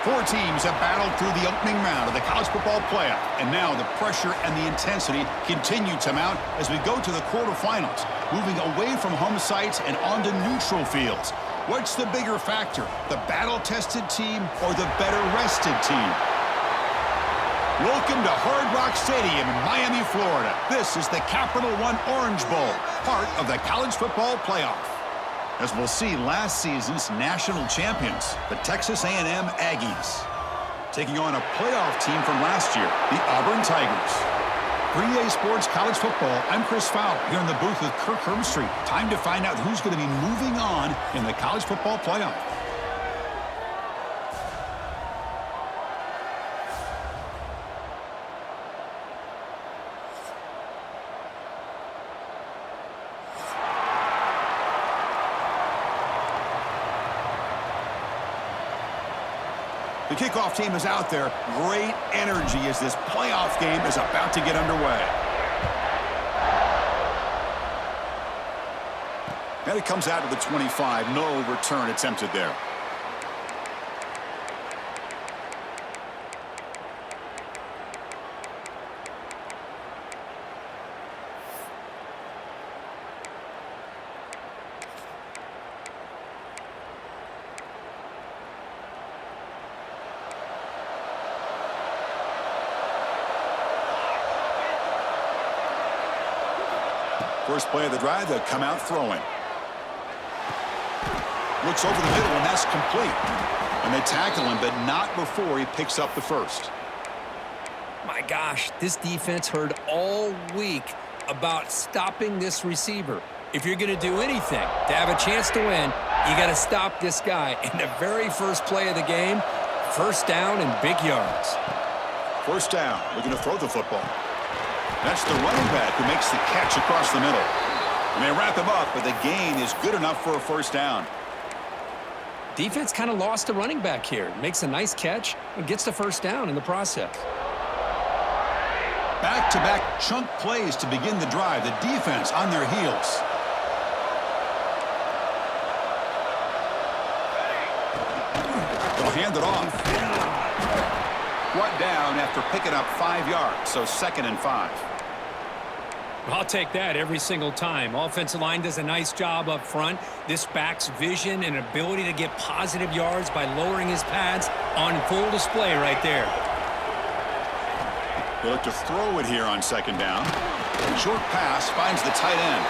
Four teams have battled through the opening round of the college football playoff, and now the pressure and the intensity continue to mount as we go to the quarterfinals, moving away from home sites and onto neutral fields. What's the bigger factor, the battle-tested team or the better-rested team? Welcome to Hard Rock Stadium in Miami, Florida. This is the Capital One Orange Bowl, part of the college football playoff. As we'll see, last season's national champions, the Texas A&M Aggies, taking on a playoff team from last year, the Auburn Tigers. For EA Sports College Football, I'm Chris Fowler here in the booth with Kirk Herbstreit. Time to find out who's going to be moving on in the college football playoff. The kickoff team is out there. Great energy as this playoff game is about to get underway. And it comes out to the 25. No return attempted there. First play of the drive, they'll come out throwing. Looks over the middle, and that's complete. And they tackle him, but not before he picks up the first. My gosh, this defense heard all week about stopping this receiver. If you're going to do anything to have a chance to win, you got to stop this guy. In the very first play of the game, first down and big yards. First down, looking to throw the football. That's the running back who makes the catch across the middle. And they wrap him up, but the gain is good enough for a first down. Defense kind of lost the running back here. Makes a nice catch and gets the first down in the process. Back-to-back chunk plays to begin the drive. The defense on their heels. They'll hand it off. Brought down after picking up 5 yards, so 2nd and 5. I'll take that every single time. Offensive line does a nice job up front. This back's vision and ability to get positive yards by lowering his pads on full display right there. They look to throw it here on 2nd down. Short pass finds the tight end.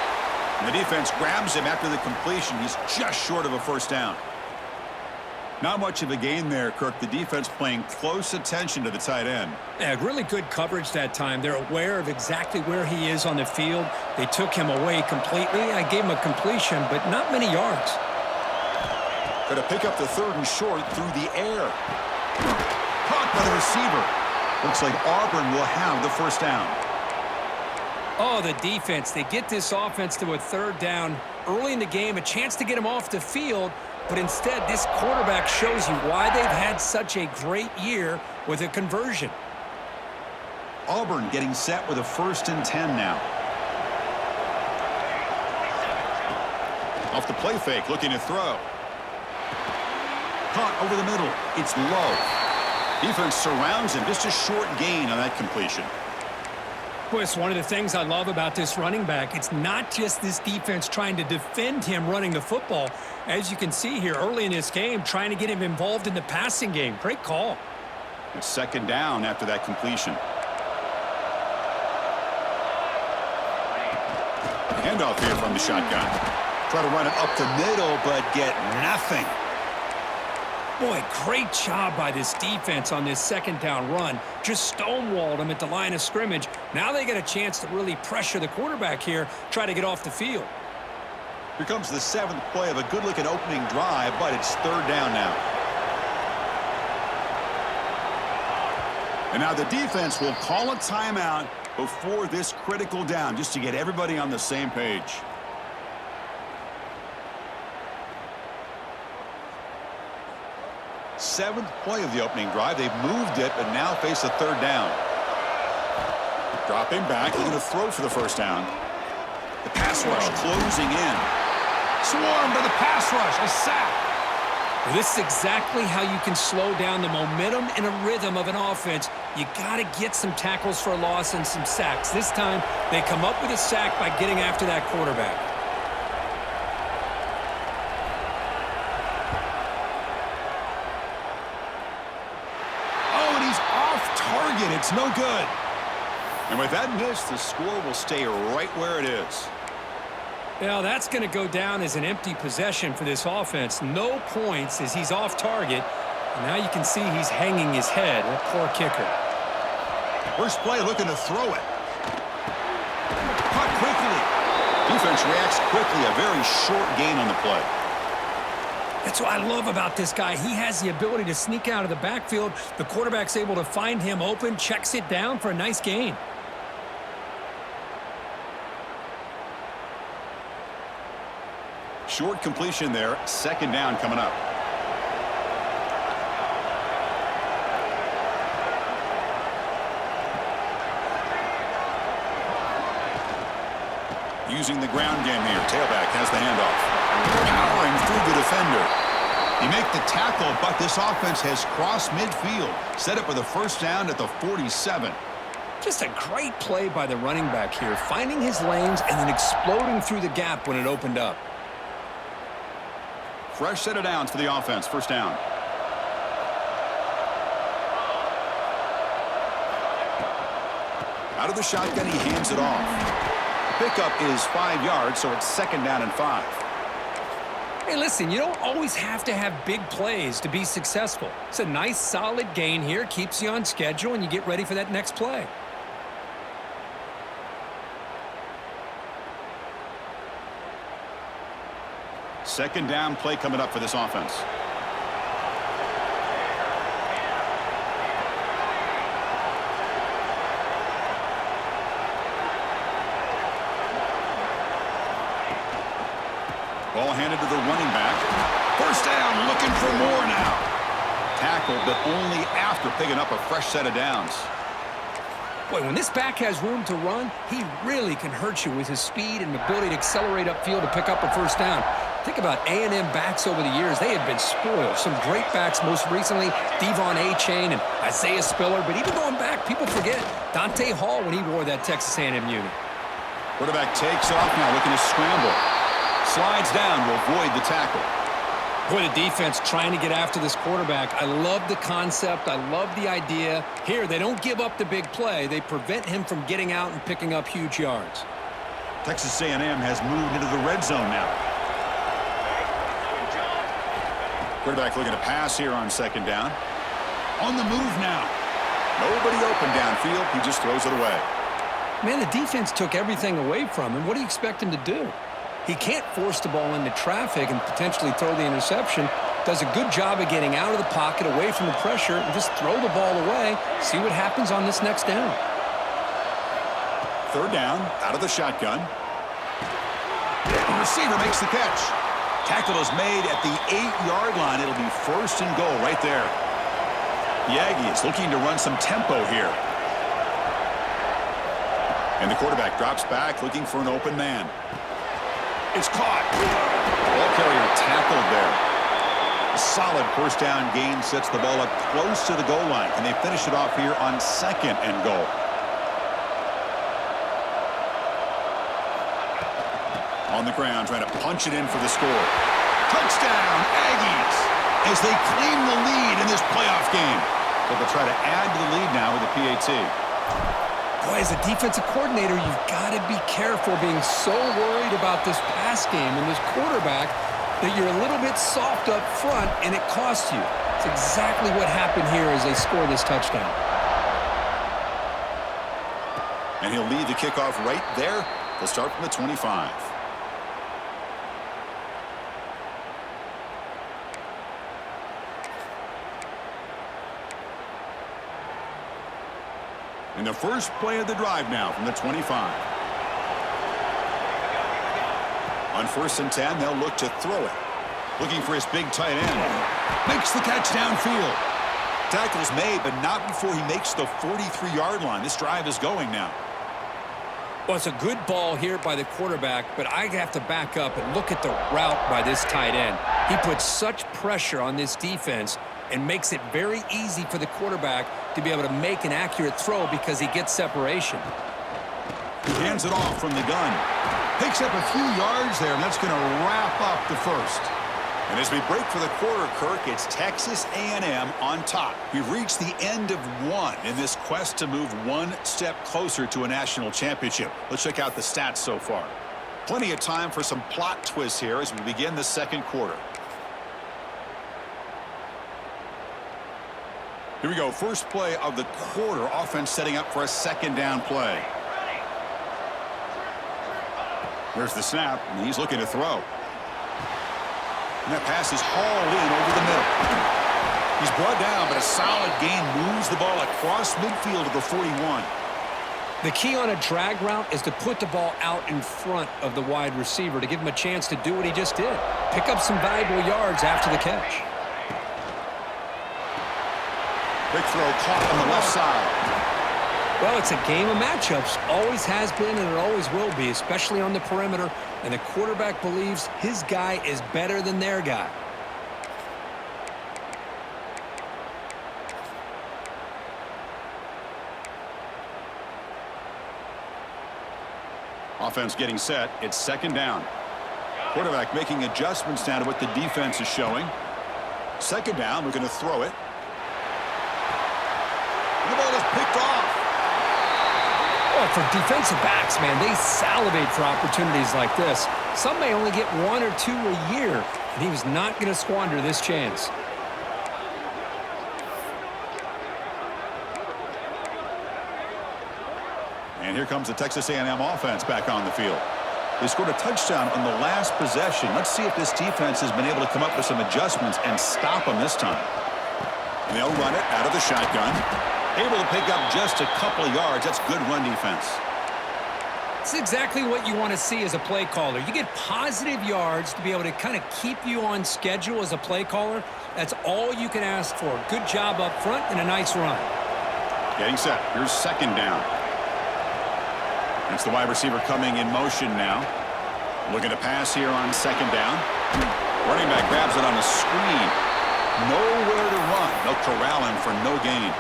And the defense grabs him after the completion. He's just short of a first down. Not much of a gain there, Kirk. The defense paying close attention to the tight end. Yeah, really good coverage that time. They're aware of exactly where he is on the field. They took him away completely. I gave him a completion, but not many yards. Got to pick up the 3rd and short through the air. Caught by the receiver. Looks like Auburn will have the first down. Oh, the defense. They get this offense to a 3rd down early in the game, a chance to get him off the field. But instead, this quarterback shows you why they've had such a great year with a conversion. Auburn getting set with a 1st and 10 now. Off the play fake, looking to throw. Caught over the middle. It's low. Defense surrounds him. Just a short gain on that completion. Boy, it's one of the things I love about this running back. It's not just this defense trying to defend him running the football. As you can see here early in this game, trying to get him involved in the passing game. Great call. It's 2nd down after that completion. Handoff here from the shotgun. Try to run it up the middle, but get nothing. Boy, great job by this defense on this 2nd down run. Just stonewalled him at the line of scrimmage. Now they get a chance to really pressure the quarterback here, try to get off the field. Here comes the 7th play of a good-looking opening drive, but it's 3rd down now. And now the defense will call a timeout before this critical down, just to get everybody on the same page. Seventh play of the opening drive. They've moved it, but now face a 3rd down. Dropping back, looking to throw for the first down. The pass rush closing in. Swarmed by the pass rush. A sack. Well, this is exactly how you can slow down the momentum and a rhythm of an offense. You got to get some tackles for a loss and some sacks. This time, they come up with a sack by getting after that quarterback. Oh, and he's off target. It's no good. And with that miss, the score will stay right where it is. Now, that's going to go down as an empty possession for this offense. No points as he's off target. And now you can see he's hanging his head. A poor kicker. First play looking to throw it. Caught quickly. Defense reacts quickly. A very short gain on the play. That's what I love about this guy. He has the ability to sneak out of the backfield. The quarterback's able to find him open, checks it down for a nice gain. Short completion there. Second down coming up. Using the ground game here. Tailback has the handoff. Powering through the defender. He make the tackle, but this offense has crossed midfield. Set up with a first down at the 47. Just a great play by the running back here. Finding his lanes and then exploding through the gap when it opened up. Fresh set of downs for the offense. First down. Out of the shotgun, he hands it off. Pickup is 5 yards, so it's second down and 5. Hey, listen, you don't always have to have big plays to be successful. It's a nice, solid gain here. Keeps you on schedule, and you get ready for that next play. Second down play coming up for this offense. Ball handed to the running back. First down, looking for more now. Tackled, but only after picking up a fresh set of downs. Boy, when this back has room to run, he really can hurt you with his speed and ability to accelerate upfield to pick up a first down. Think about A&M backs over the years. They have been spoiled. Some great backs, most recently, Devon A-Chain and Isaiah Spiller. But even going back, people forget Dante Hall when he wore that Texas A&M uni. Quarterback takes off now, looking to scramble. Slides down to avoid the tackle. Boy, the defense trying to get after this quarterback. I love the concept. I love the idea. Here, they don't give up the big play. They prevent him from getting out and picking up huge yards. Texas A&M has moved into the red zone now. Quarterback looking to pass here on second down. On the move now. Nobody open downfield. He just throws it away. Man, the defense took everything away from him. What do you expect him to do? He can't force the ball into traffic and potentially throw the interception. Does a good job of getting out of the pocket, away from the pressure, and just throw the ball away. See what happens on this next down. Third down, out of the shotgun. The receiver makes the catch. Tackle is made at the 8-yard line. It'll be first and goal right there. The Aggies looking to run some tempo here. And the quarterback drops back, looking for an open man. It's caught. Ball carrier tackled there. A solid first down gain sets the ball up close to the goal line. And they finish it off here on second and goal. On the ground, trying to punch it in for the score. Touchdown, Aggies, as they claim the lead in this playoff game. But they'll try to add to the lead now with a PAT. Boy, as a defensive coordinator, you've got to be careful being so worried about this pass game and this quarterback that you're a little bit soft up front and it costs you. It's exactly what happened here as they score this touchdown. And he'll lead the kickoff right there. They'll start from the 25. And the first play of the drive now from the 25. On first and 10, they'll look to throw it. Looking for his big tight end. Makes the catch downfield. Tackle's made, but not before he makes the 43-yard line. This drive is going now. Well, it's a good ball here by the quarterback, but I have to back up and look at the route by this tight end. He puts such pressure on this defense and makes it very easy for the quarterback to be able to make an accurate throw because he gets separation. He hands it off from the gun. Picks up a few yards there, and that's going to wrap up the first. And as we break for the quarter, Kirk, it's Texas A&M on top. We've reached the end of one in this quest to move one step closer to a national championship. Let's check out the stats so far. Plenty of time for some plot twists here as we begin the second quarter. Here we go. First play of the quarter. Offense setting up for a second down play. There's the snap, and he's looking to throw. And that pass is hauled in over the middle. He's brought down, but a solid gain moves the ball across midfield to the 41. The key on a drag route is to put the ball out in front of the wide receiver to give him a chance to do what he just did. Pick up some valuable yards after the catch. Big throw caught on the left side. Well, it's a game of matchups. Always has been and it always will be, especially on the perimeter. And the quarterback believes his guy is better than their guy. Offense getting set. It's second down. Quarterback making adjustments now to what the defense is showing. Second down, we're going to throw it. The ball is picked off. Well, for defensive backs, man, they salivate for opportunities like this. Some may only get one or two a year, and he was not going to squander this chance. And here comes the Texas A&M offense back on the field. They scored a touchdown on the last possession. Let's see if this defense has been able to come up with some adjustments and stop them this time. And they'll run it out of the shotgun. Able to pick up just a couple of yards. That's good run defense. It's exactly what you want to see as a play caller. You get positive yards to be able to kind of keep you on schedule as a play caller. That's all you can ask for. Good job up front and a nice run. Getting set. Here's second down. It's the wide receiver coming in motion now. Looking to pass here on second down. Running back grabs it on a screen. Nowhere to run. They'll corral him for no gain.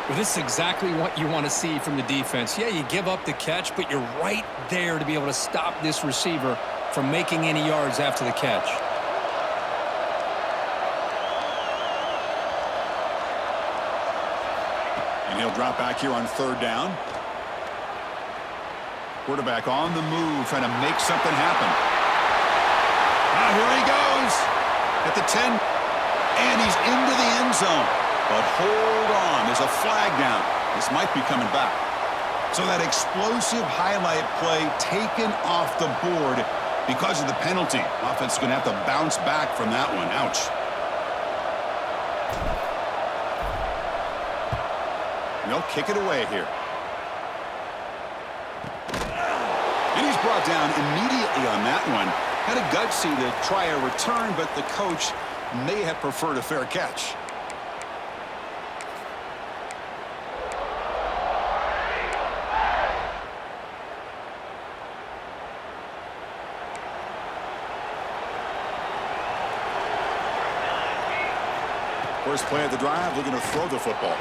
Well, this is exactly what you want to see from the defense. Yeah, you give up the catch, but you're right there to be able to stop this receiver from making any yards after the catch. And he'll drop back here on third down. Quarterback on the move, trying to make something happen. Here he goes at the 10, and he's into the end zone. But hold on, there's a flag down. This might be coming back. So that explosive highlight play taken off the board because of the penalty. Offense is going to have to bounce back from that one. Ouch. And they'll kick it away here. And he's brought down immediately on that one. Had a gutsy to try a return, but the coach may have preferred a fair catch. First play of the drive, looking to throw the football.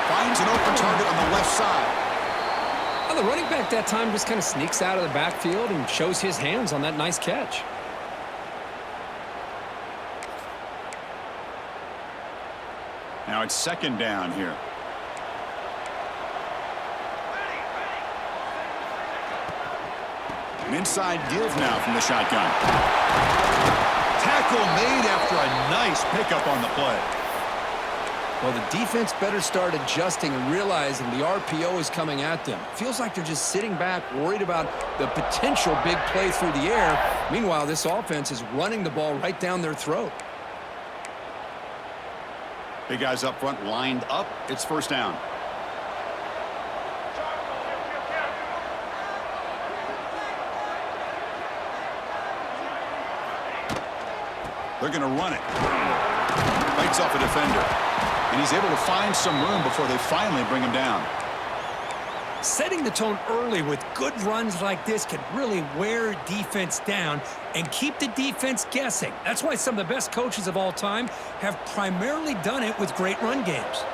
Finds an open target on the left side. Well, the running back that time just kind of sneaks out of the backfield and shows his hands on that nice catch. Now it's second down here. An inside give now from the shotgun. Tackle made after a nice pickup on the play. Well, the defense better start adjusting and realizing the RPO is coming at them. Feels like they're just sitting back, worried about the potential big play through the air. Meanwhile, this offense is running the ball right down their throat. Big guys up front lined up. It's first down. They're going to run it. Fights off a defender. And he's able to find some room before they finally bring him down. Setting the tone early with good runs like this can really wear defense down and keep the defense guessing. That's why some of the best coaches of all time have primarily done it with great run games.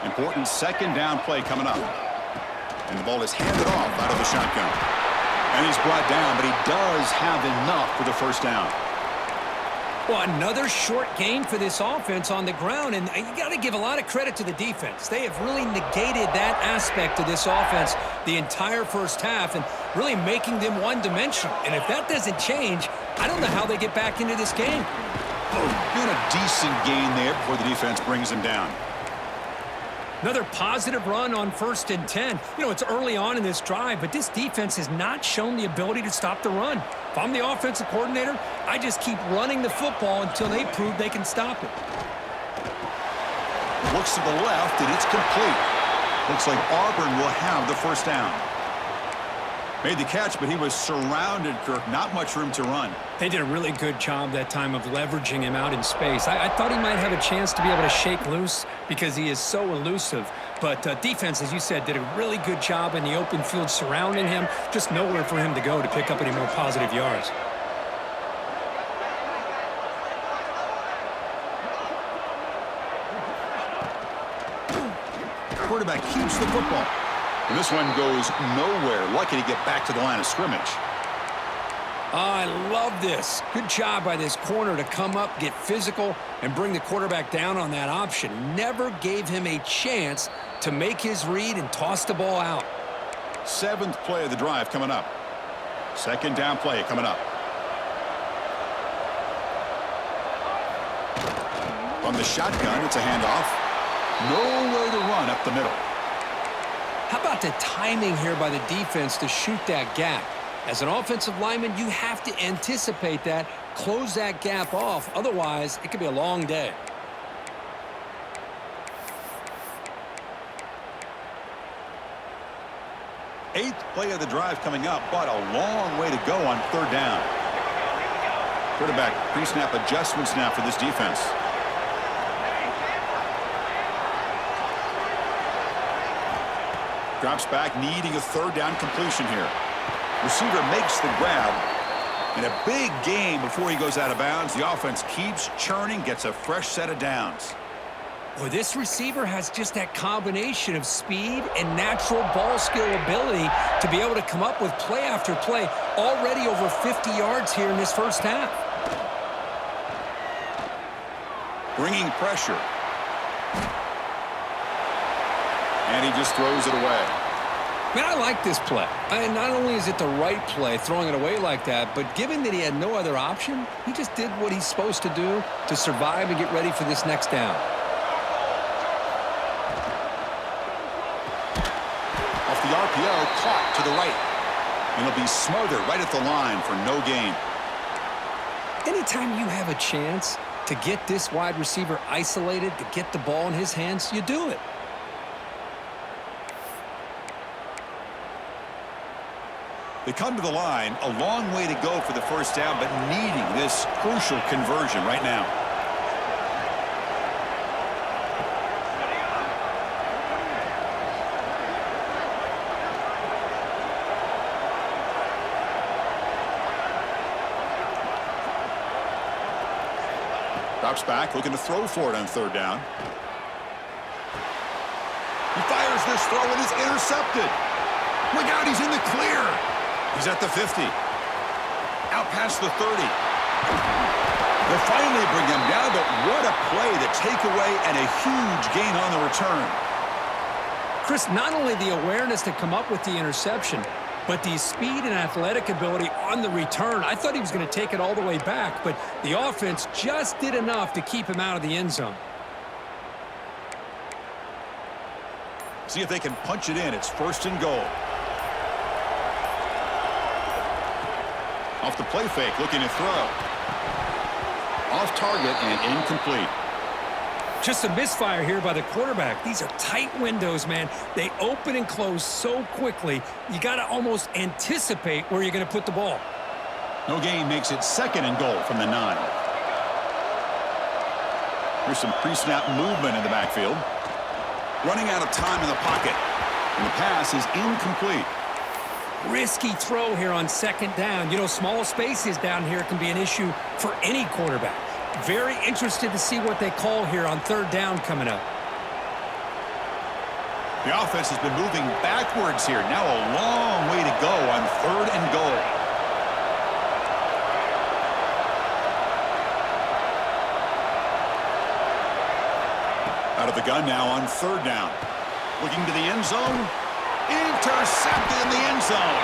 Important second down play coming up. And the ball is handed off out of the shotgun. And he's brought down, but he does have enough for the first down. Well, another short gain for this offense on the ground, and you got to give a lot of credit to the defense. They have really negated that aspect of this offense the entire first half and really making them one-dimensional. And if that doesn't change, I don't know how they get back into this game. Been a decent gain there before the defense brings him down. Another positive run on 1st and 10. You know, it's early on in this drive, but this defense has not shown the ability to stop the run. If I'm the offensive coordinator, I just keep running the football until they prove they can stop it. Looks to the left, and it's complete. Looks like Auburn will have the first down. Made the catch, but he was surrounded, Kirk. Not much room to run. They did a really good job that time of leveraging him out in space. I thought he might have a chance to be able to shake loose because he is so elusive. But defense, as you said, did a really good job in the open field surrounding him. Just nowhere for him to go to pick up any more positive yards. Quarterback keeps the football. And this one goes nowhere. Lucky to get back to the line of scrimmage. I love this. Good job by this corner to come up, get physical, and bring the quarterback down on that option. Never gave him a chance to make his read and toss the ball out. 7th play of the drive coming up. Second down play coming up. From the shotgun, it's a handoff. Nowhere to run up the middle. How about the timing here by the defense to shoot that gap? As an offensive lineman, you have to anticipate that, close that gap off. Otherwise, it could be a long day. Eighth play of the drive coming up, but a long way to go on 3rd down. Quarterback pre-snap adjustments now for this defense. Drops back, needing a 3rd down completion here. Receiver makes the grab. And a big gain before he goes out of bounds. The offense keeps churning, gets a fresh set of downs. Well, this receiver has just that combination of speed and natural ball skill ability to be able to come up with play after play. Already over 50 yards here in this first half. Bringing pressure. And he just throws it away. Man, I like this play. And not only is it the right play, throwing it away like that, but given that he had no other option, he just did what he's supposed to do to survive and get ready for this next down. Off the RPO, caught to the right. And he'll be smothered right at the line for no gain. Anytime you have a chance to get this wide receiver isolated, to get the ball in his hands, you do it. They come to the line, a long way to go for the first down, but needing this crucial conversion right now. Drops back, looking to throw for it on 3rd down. He fires this throw and is intercepted. Look out, he's in the clear. He's at the 50. Out past the 30. They'll finally bring him down, but what a play, the takeaway, and a huge gain on the return. Chris, not only the awareness to come up with the interception, but the speed and athletic ability on the return. I thought he was going to take it all the way back, but the offense just did enough to keep him out of the end zone. See if they can punch it in. It's 1st and goal. Off the play fake, looking to throw. Off target and incomplete. Just a misfire here by the quarterback. These are tight windows, man. They open and close so quickly, you got to almost anticipate where you're going to put the ball. No gain makes it 2nd and goal from the 9. Here's some pre-snap movement in the backfield. Running out of time in the pocket. And the pass is incomplete. Risky throw here on second down. You know, small spaces down here can be an issue for any quarterback. Very interested to see what they call here on third down coming up. The offense has been moving backwards here. Now a long way to go on third and goal. Out of the gun now on third down. Looking to the end zone. Intercepted in the end zone.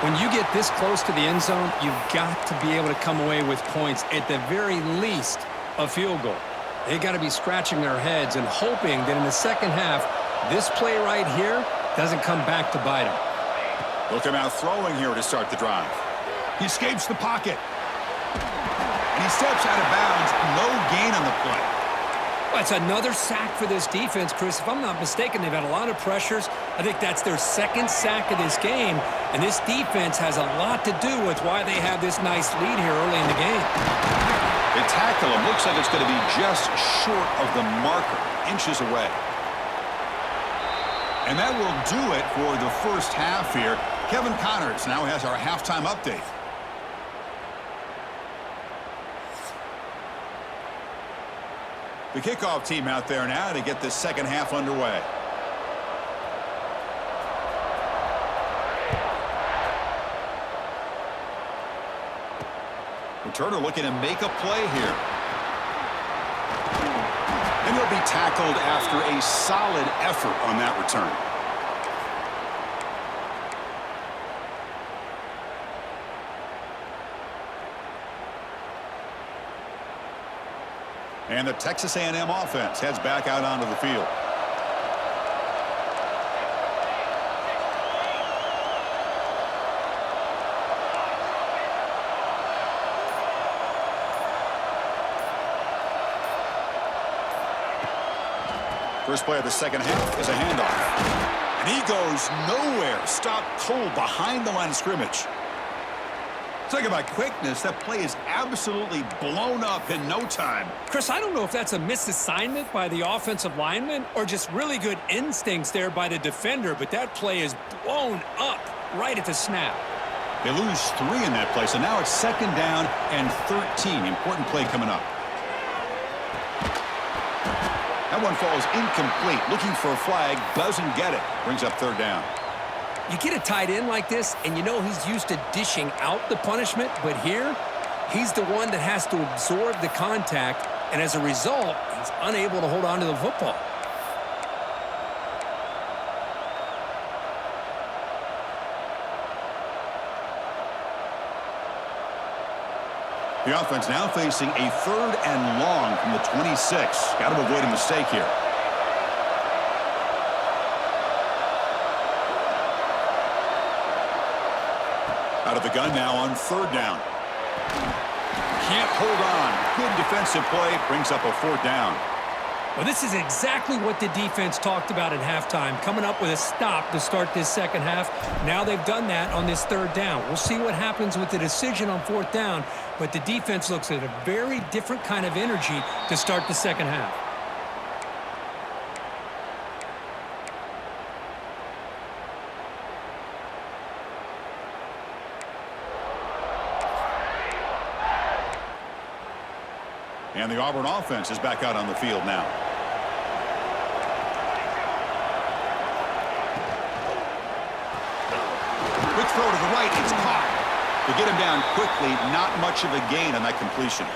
When you get this close to the end zone, you've got to be able to come away with points, at the very least, a field goal. They got to be scratching their heads and hoping that in the second half, this play right here doesn't come back to bite them. They'll come out throwing here to start the drive. He escapes the pocket. And he steps out of bounds. No gain on the play. Well, it's another sack for this defense, Chris. If I'm not mistaken, they've had a lot of pressures. I think that's their second sack of this game. And this defense has a lot to do with why they have this nice lead here early in the game. They tackle him. Looks like it's going to be just short of the marker, inches away. And that will do it for the first half here. Kevin Connors now has our halftime update. The kickoff team out there now to get this second half underway. Returner looking to make a play here. And he'll be tackled after a solid effort on that return. And the Texas A&M offense heads back out onto the field. First play of the second half is a handoff. And he goes nowhere. Stopped cold behind the line of scrimmage. Talk about quickness. That play is absolutely blown up in no time. Chris, I don't know if that's a misassignment by the offensive lineman or just really good instincts there by the defender, but that play is blown up right at the snap. They lose 3 in that play, so now it's second down and 13. Important play coming up. That one falls incomplete. Looking for a flag, doesn't get it. Brings up third down. You get a tight end like this, and you know he's used to dishing out the punishment, but here, he's the one that has to absorb the contact, and as a result, he's unable to hold on to the football. The offense now facing a third and long from the 26. Got to avoid a mistake here. Out of the gun now on third down. Can't hold on. Good defensive play. Brings up a fourth down. Well, this is exactly what the defense talked about at halftime, coming up with a stop to start this second half. Now they've done that on this third down. We'll see what happens with the decision on fourth down, but the defense looks at a very different kind of energy to start the second half. And the Auburn offense is back out on the field now. Quick throw to the right. It's caught. To get him down quickly, not much of a gain on that completion.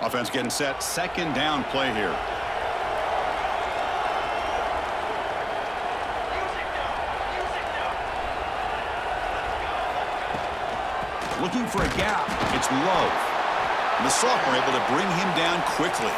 Offense getting set. Second down play here. Looking for a gap. It's Love. And the sophomore able to bring him down quickly.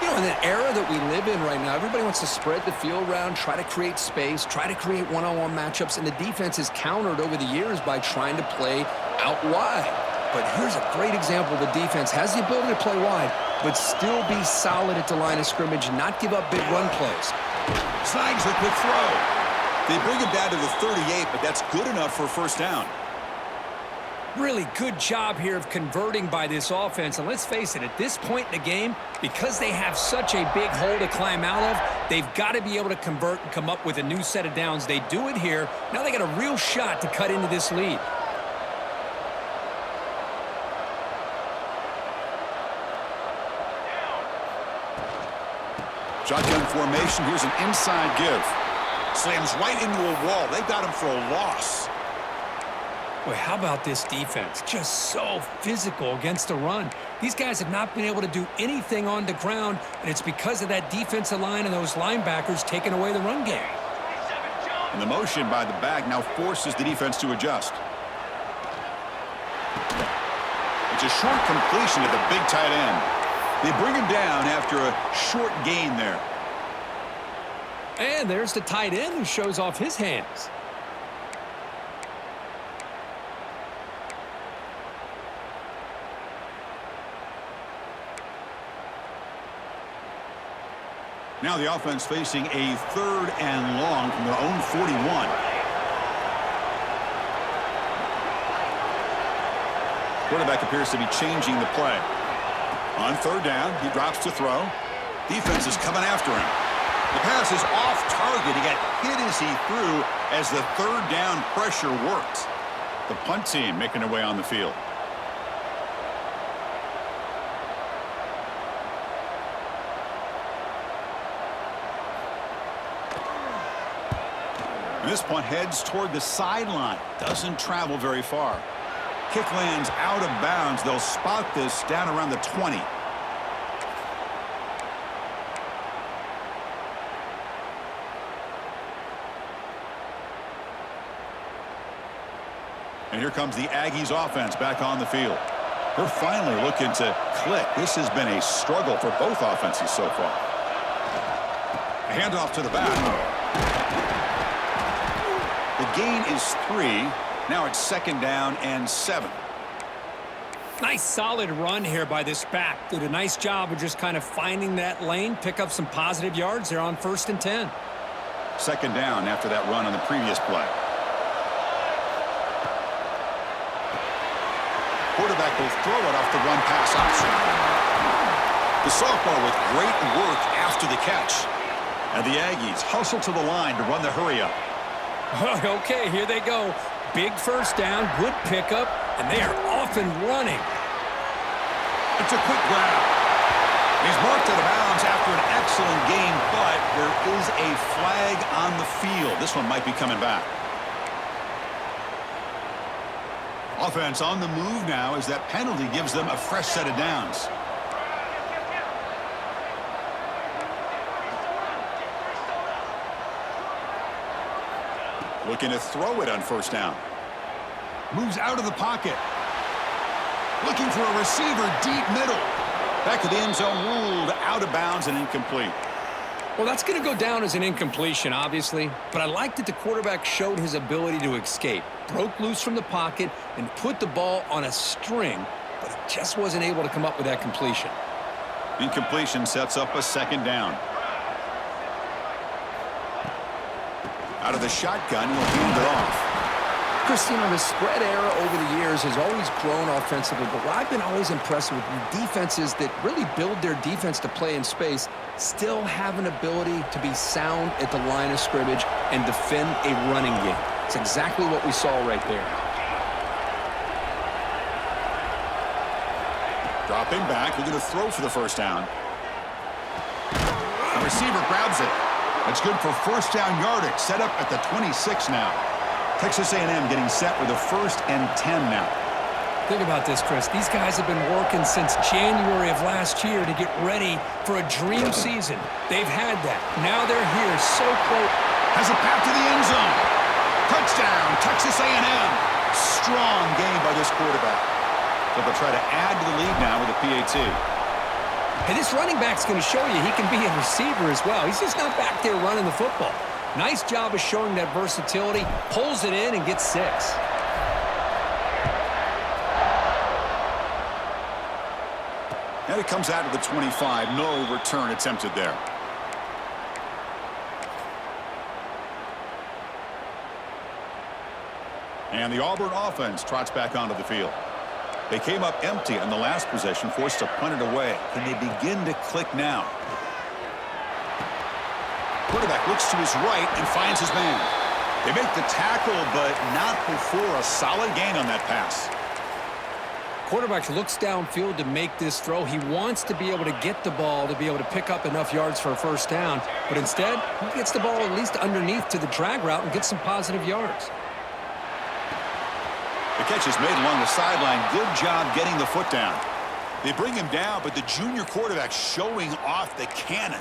You know, in the era that we live in right now, everybody wants to spread the field around, try to create space, try to create one-on-one matchups, and the defense is countered over the years by trying to play out wide. But here's a great example. The defense has the ability to play wide, but still be solid at the line of scrimmage and not give up big run plays. Snags the quick throw. They bring him down to the 38, but that's good enough for a first down. Really good job here of converting by this offense. And let's face it, at this point in the game, because they have such a big hole to climb out of, they've got to be able to convert and come up with a new set of downs. They do it here. Now they got a real shot to cut into this lead. Shotgun formation. Here's an inside give. Slams right into a wall. They got him for a loss. Boy, how about this defense? Just so physical against the run. These guys have not been able to do anything on the ground, and it's because of that defensive line and those linebackers taking away the run game. And the motion by the back now forces the defense to adjust. It's a short completion to the big tight end. They bring him down after a short gain there. And there's the tight end who shows off his hands. Now the offense facing a 3rd and long from their own 41. Quarterback appears to be changing the play. On 3rd down, he drops to throw. Defense is coming after him. The pass is off target. He got hit as he threw as the 3rd down pressure worked. The punt team making their way on the field. And this punt heads toward the sideline. Doesn't travel very far. Kick lands out of bounds. They'll spot this down around the 20. And here comes the Aggies offense back on the field. They're finally looking to click. This has been a struggle for both offenses so far. A handoff to the back. The gain is 3. Now it's 2nd down and 7. Nice solid run here by this back. Did a nice job of just kind of finding that lane, pick up some positive yards there on 1st and 10. 2nd down after that run on the previous play. Quarterback will throw it off the run-pass option. The sophomore with great work after the catch. And the Aggies hustle to the line to run the hurry-up. Okay, here they go. Big first down, good pickup, and they are off and running. It's a quick grab. He's marked out of bounds after an excellent game, but there is a flag on the field. This one might be coming back. Offense on the move now as that penalty gives them a fresh set of downs. Looking to throw it on 1st down. Moves out of the pocket. Looking for a receiver deep middle. Back of the end zone, ruled out of bounds and incomplete. Well, that's going to go down as an incompletion, obviously. But I like that the quarterback showed his ability to escape. Broke loose from the pocket and put the ball on a string, but he just wasn't able to come up with that completion. Incompletion sets up a 2nd down. Out of the shotgun, he'll hand it off. Chris, the spread era over the years has always grown offensively, but what I've been always impressed with defenses that really build their defense to play in space still have an ability to be sound at the line of scrimmage and defend a running game. It's exactly what we saw right there. Dropping back, we're going to throw for the 1st down. The receiver grabs it. It's good for 1st down yardage, set up at the 26 now. Texas A&M getting set with a 1st and 10 now. Think about this, Chris. These guys have been working since January of last year to get ready for a dream season. They've had that. Now they're here, so close. Has a path to the end zone. Touchdown, Texas A&M. Strong game by this quarterback. So they'll try to add to the lead now with a PAT. And this running back's going to show you he can be a receiver as well. He's just not back there running the football. Nice job of showing that versatility. Pulls it in and gets 6. And it comes out to the 25. No return attempted there. And the Auburn offense trots back onto the field. They came up empty on the last possession, forced to punt it away. Can they begin to click now? Quarterback looks to his right and finds his man. They make the tackle, but not before a solid gain on that pass. Quarterback looks downfield to make this throw. He wants to be able to get the ball to be able to pick up enough yards for a first down. But instead, he gets the ball at least underneath to the drag route and gets some positive yards. The catch is made along the sideline. Good job getting the foot down. They bring him down, but the junior quarterback showing off the cannon.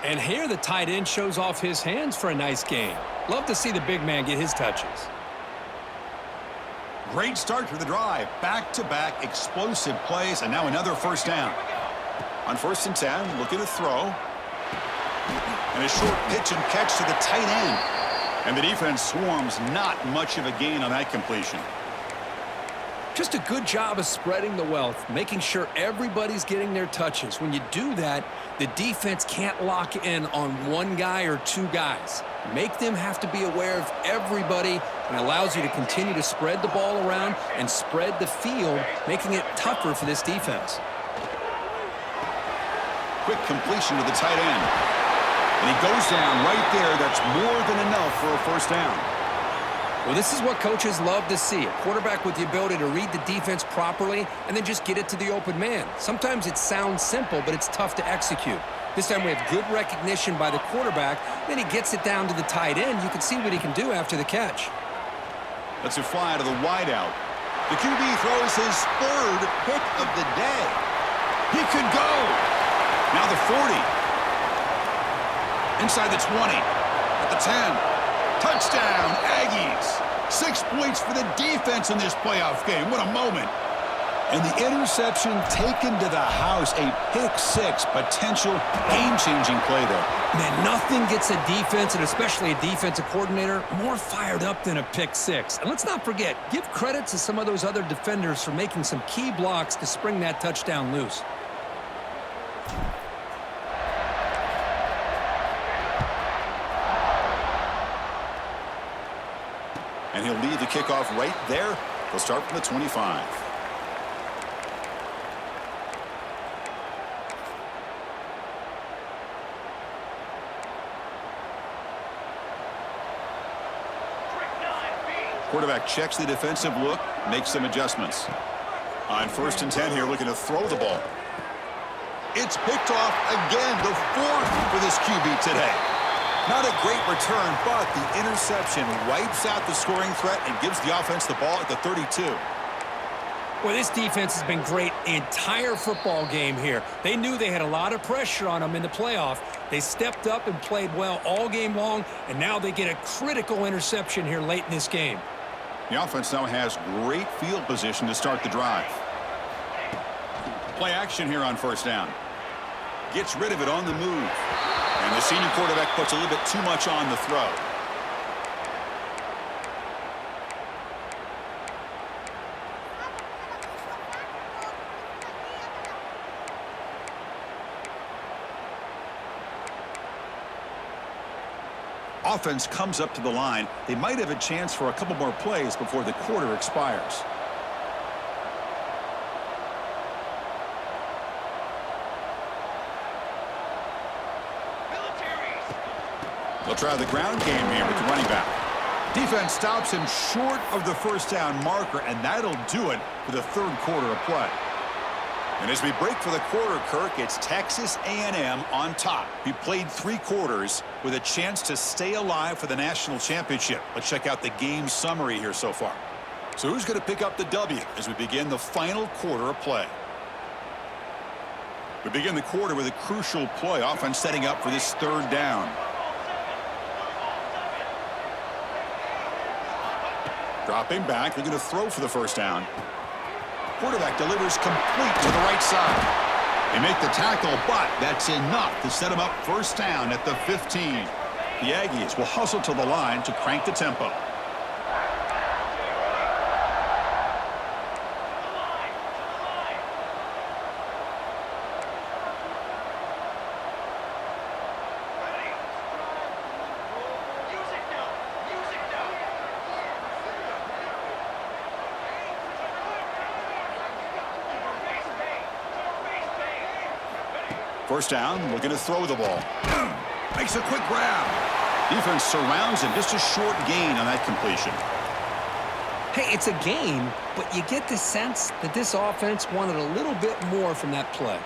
And here the tight end shows off his hands for a nice gain. Love to see the big man get his touches. Great start to the drive. Back-to-back explosive plays, and now another first down. On 1st and 10, looking to throw. And a short pitch and catch to the tight end. And the defense swarms, not much of a gain on that completion. Just a good job of spreading the wealth, making sure everybody's getting their touches. When you do that, the defense can't lock in on one guy or two guys. Make them have to be aware of everybody, and allows you to continue to spread the ball around and spread the field, making it tougher for this defense. Quick completion to the tight end. And he goes down right there. That's more than enough for a first down. Well, this is what coaches love to see. A quarterback with the ability to read the defense properly and then just get it to the open man. Sometimes it sounds simple, but it's tough to execute. This time we have good recognition by the quarterback. Then he gets it down to the tight end. You can see what he can do after the catch. Let's it fly to the wideout. The QB throws his 3rd pick of the day. He could go. Now the 40. Inside the 20. At the 10. Touchdown, Aggies. 6 points for the defense in this playoff game. What a moment. And the interception taken to the house. A pick-6 potential game-changing play there. Man, nothing gets a defense, and especially a defensive coordinator, more fired up than a pick-6. And let's not forget, give credit to some of those other defenders for making some key blocks to spring that touchdown loose. And he'll lead the kickoff right there. They'll start from the 25. Quarterback checks the defensive look, makes some adjustments. On 1st and 10 here, looking to throw the ball. It's picked off again, the 4th for this QB today. Not a great return, but the interception wipes out the scoring threat and gives the offense the ball at the 32. Well, this defense has been great the entire football game here. They knew they had a lot of pressure on them in the playoff. They stepped up and played well all game long, and now they get a critical interception here late in this game. The offense now has great field position to start the drive. Play action here on 1st down. Gets rid of it on the move. And the senior quarterback puts a little bit too much on the throw. Offense comes up to the line. They might have a chance for a couple more plays before the quarter expires. They'll try the ground game here with the running back. Defense stops him short of the first down marker, and that'll do it for the 3rd quarter of play. And as we break for the quarter, Kirk, it's Texas A&M on top. We played 3 quarters with a chance to stay alive for the national championship. Let's check out the game summary here so far. So who's going to pick up the W as we begin the final quarter of play? We begin the quarter with a crucial play, offense setting up for this 3rd down. Dropping back, they're going to throw for the first down. Quarterback delivers complete to the right side. They make the tackle, but that's enough to set him up first down at the 15. The Aggies will hustle to the line to crank the tempo. First down, looking to throw the ball. Makes a quick grab. Defense surrounds him. Just a short gain on that completion. Hey, it's a game, but you get the sense that this offense wanted a little bit more from that play.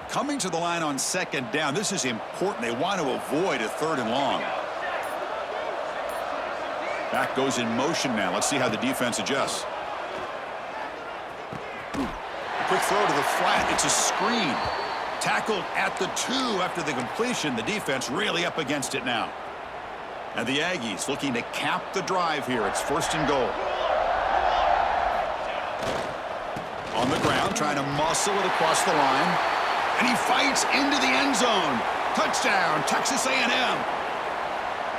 Coming to the line on second down. This is important. They want to avoid a third and long. Back goes in motion now. Let's see how the defense adjusts. Quick throw to the flat. It's a screen. Tackled at the 2 after the completion. The defense really up against it now. And the Aggies looking to cap the drive here. It's first and goal. On the ground, trying to muscle it across the line. And he fights into the end zone. Touchdown, Texas A&M.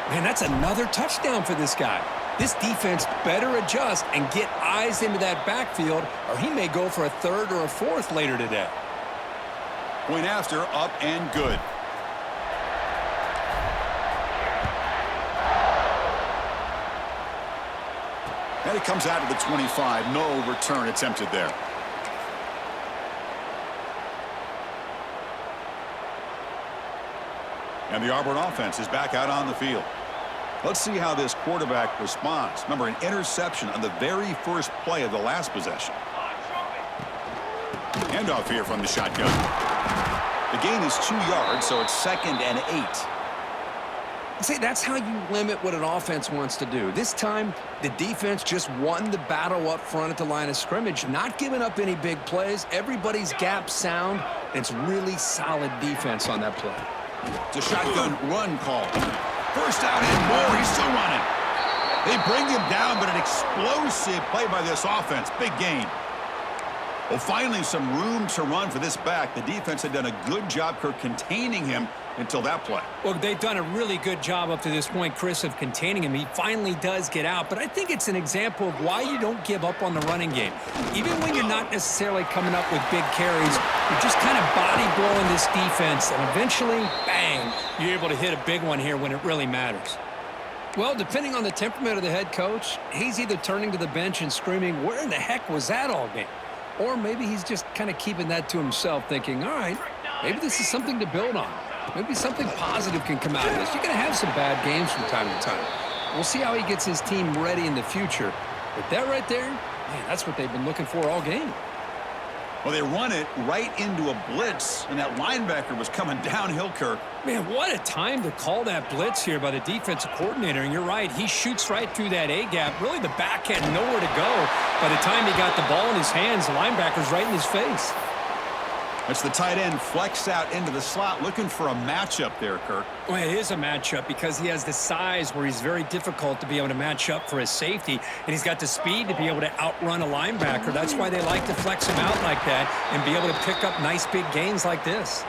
Man, that's another touchdown for this guy. This defense better adjust and get eyes into that backfield, or he may go for a third or a fourth later today. Point after, up and good. And it comes out to the 25. No return attempted there. And the Auburn offense is back out on the field. Let's see how this quarterback responds. Remember, an interception on the very first play of the last possession. Handoff here from the shotgun. The gain is 2 yards, so it's 2nd and 8. See, that's how you limit what an offense wants to do. This time, the defense just won the battle up front at the line of scrimmage, not giving up any big plays. Everybody's gap sound. It's really solid defense on that play. It's a shotgun run call. First down and more. He's still running. They bring him down, but an explosive play by this offense. Big gain. Well, finally, some room to run for this back. The defense had done a good job containing him until that play. Well, they've done a really good job up to this point, Chris, of containing him. He finally does get out, but I think it's an example of why you don't give up on the running game. Even when you're not necessarily coming up with big carries, you're just kind of body blowing this defense, and eventually, bang, you're able to hit a big one here when it really matters. Well, depending on the temperament of the head coach, he's either turning to the bench and screaming, where in the heck was that all game? Or maybe he's just kind of keeping that to himself, thinking, all right, maybe this is something to build on. Maybe something positive can come out of this. You're going to have some bad games from time to time. We'll see how he gets his team ready in the future. But that right there, man, that's what they've been looking for all game. Well, they run it right into a blitz, and that linebacker was coming downhill, Kirk. Man, what a time to call that blitz here by the defensive coordinator. And you're right, he shoots right through that A-gap. Really, the back had nowhere to go. By the time he got the ball in his hands, the linebacker's right in his face. That's the tight end flexed out into the slot, looking for a matchup there, Kirk. Well, it is a matchup because he has the size where he's very difficult to be able to match up for his safety, and he's got the speed to be able to outrun a linebacker. That's why they like to flex him out like that and be able to pick up nice big gains like this.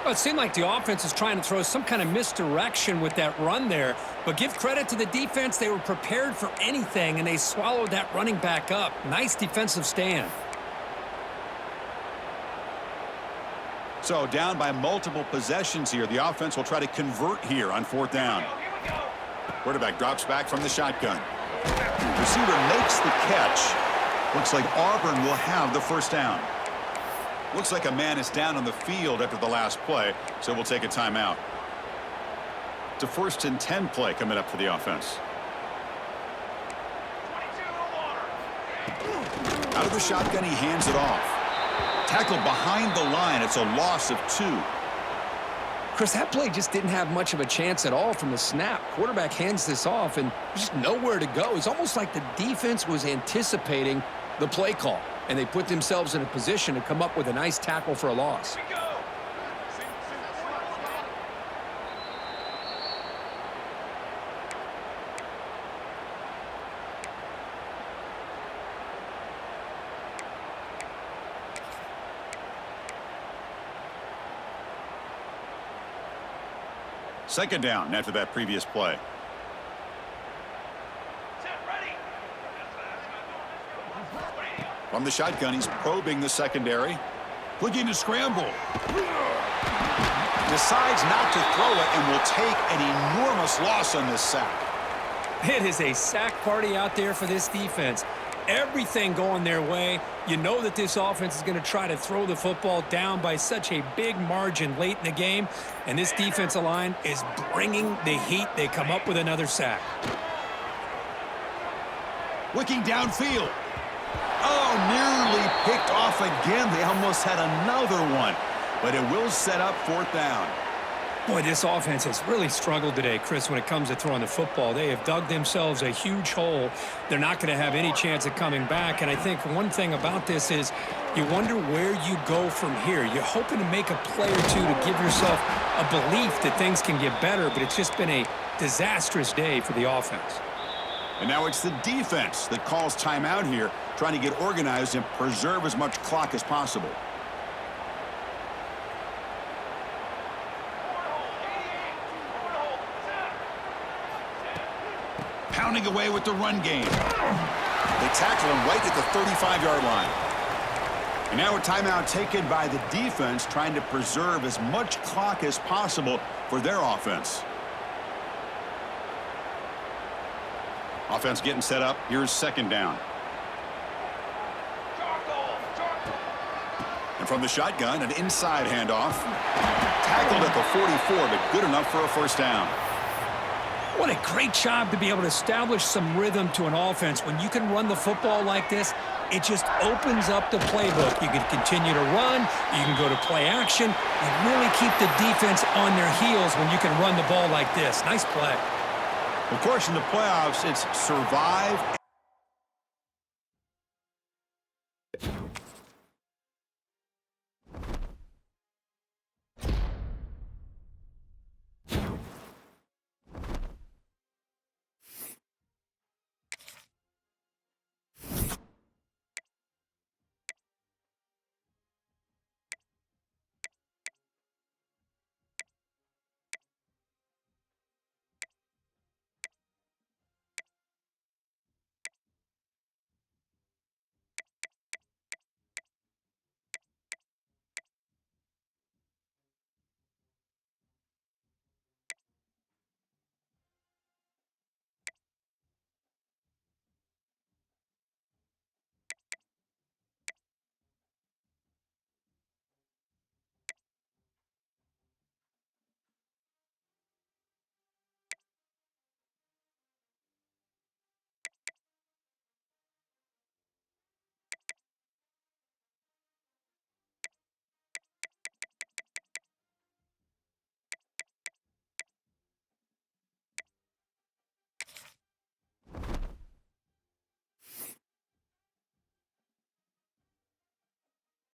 Well, it seemed like the offense is trying to throw some kind of misdirection with that run there, but give credit to the defense. They were prepared for anything, and they swallowed that running back up. Nice defensive stand. So down by multiple possessions here. The offense will try to convert here on 4th down. Quarterback drops back from the shotgun. Receiver makes the catch. Looks like Auburn will have the first down. Looks like a man is down on the field after the last play, so we'll take a timeout. It's a 1st and 10 play coming up for the offense. Out of the shotgun, he hands it off. Tackled behind the line. It's a loss of 2. Chris, that play just didn't have much of a chance at all from the snap. Quarterback hands this off, and there's just nowhere to go. It's almost like the defense was anticipating the play call, and they put themselves in a position to come up with a nice tackle for a loss. Second down after that previous play. From the shotgun, he's probing the secondary. Looking to scramble. Decides not to throw it and will take an enormous loss on this sack. It is a sack party out there for this defense. Everything going their way. You know that this offense is going to try to throw the football down by such a big margin late in the game. And this defensive line is bringing the heat. They come up with another sack. Looking downfield. Oh, nearly picked off again. They almost had another one. But it will set up 4th down. Boy, this offense has really struggled today, Chris, when it comes to throwing the football. They have dug themselves a huge hole. They're not going to have any chance of coming back. And I think one thing about this is you wonder where you go from here. You're hoping to make a play or two to give yourself a belief that things can get better, but it's just been a disastrous day for the offense. And now it's the defense that calls timeout here, trying to get organized and preserve as much clock as possible. Pounding away with the run game. They tackle him right at the 35-yard line. And now a timeout taken by the defense, trying to preserve as much clock as possible for their offense. Offense getting set up. Here's 2nd down. And from the shotgun, an inside handoff. Tackled at the 44, but good enough for a 1st down. What a great job to be able to establish some rhythm to an offense. When you can run the football like this, it just opens up the playbook. You can continue to run. You can go to play action. And really keep the defense on their heels when you can run the ball like this. Nice play. Of course, in the playoffs, it's survive